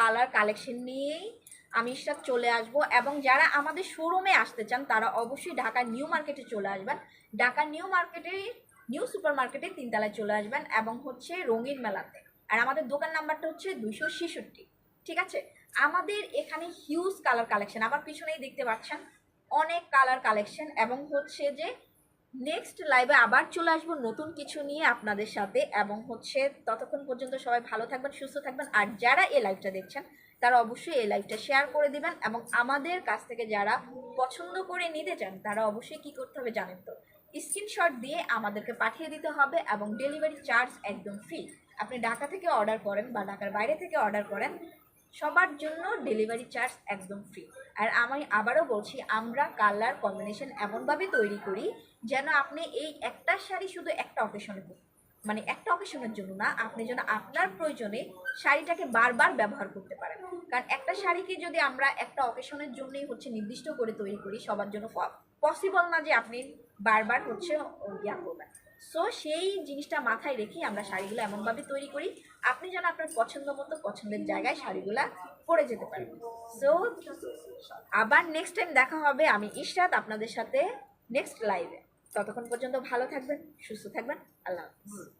Colour collection নিয়েই আমি ইশরাত চলে আসব। এবং যারা আমাদের শোরুমে আসতে চান তারা অবশ্যই ঢাকা নিউ মার্কেটে চলে আসবেন। ঢাকা নিউ মার্কেটে নিউ সুপার মার্কেটে 3 তলায় চলে আসবেন এবং হচ্ছে রঙিন মেলাতে। আর আমাদের দোকান নাম্বারটা হচ্ছে 266। ঠিক আছে, আমাদের এখানে হিউজ কালার কালেকশন, আমার পিছনেই দেখতে পাচ্ছেন অনেক কালার কালেকশন। এবং হচ্ছে যে নেক্সট লাইভে আবার চলে আসবো নতুন কিছু নিয়ে আপনাদের সাথে। এবং হচ্ছে ততক্ষণ পর্যন্ত সবাই ভালো থাকবেন, সুস্থ থাকবেন। আর যারা এই লাইভটা দেখছেন তারা অবশ্যই এই লাইভটা শেয়ার করে দিবেন। এবং আমাদের কাছ থেকে যারা পছন্দ করে নিতে চান তারা অবশ্যই কি করতে হবে জানেন তো, স্ক্রিনশট দিয়ে আমাদেরকে পাঠিয়ে দিতে হবে। এবং ডেলিভারি চার্জ একদম ফ্রি। আপনি ঢাকা থেকে অর্ডার করেন বা ঢাকার বাইরে থেকে অর্ডার করেন, সবার জন্য ডেলিভারি চার্জ একদম ফ্রি। আর আমি আবারও বলছি, আমরা কালার কম্বিনেশন এমনভাবে তৈরি করি যেন আপনি এই একটা শাড়ি শুধু একটা অকেশনে পরুন, মানে একটা অকেশনের জন্য না, আপনি যেন আপনার প্রয়োজনে শাড়িটাকে বারবার ব্যবহার করতে পারেন। কারণ একটা শাড়িকে যদি আমরা একটা অকেশনের জন্যই হচ্ছে নির্দিষ্ট করে তৈরি করি, সবার জন্য পসিবল না যে আপনি বারবার হচ্ছে ইয়া করবেন। সো সেই জিনিসটা মাথায় রেখে আমরা শাড়িগুলো এমনভাবে তৈরি করি আপনি যেন আপনার পছন্দ মতো পছন্দের জায়গায় শাড়িগুলা পরে যেতে পারেন। সো আবার নেক্সট টাইম দেখা হবে আমি ইশরাত আপনাদের সাথে নেক্সট লাইভে। ততক্ষণ পর্যন্ত ভালো থাকবেন, সুস্থ থাকবেন। আল্লাহ হাফিজ।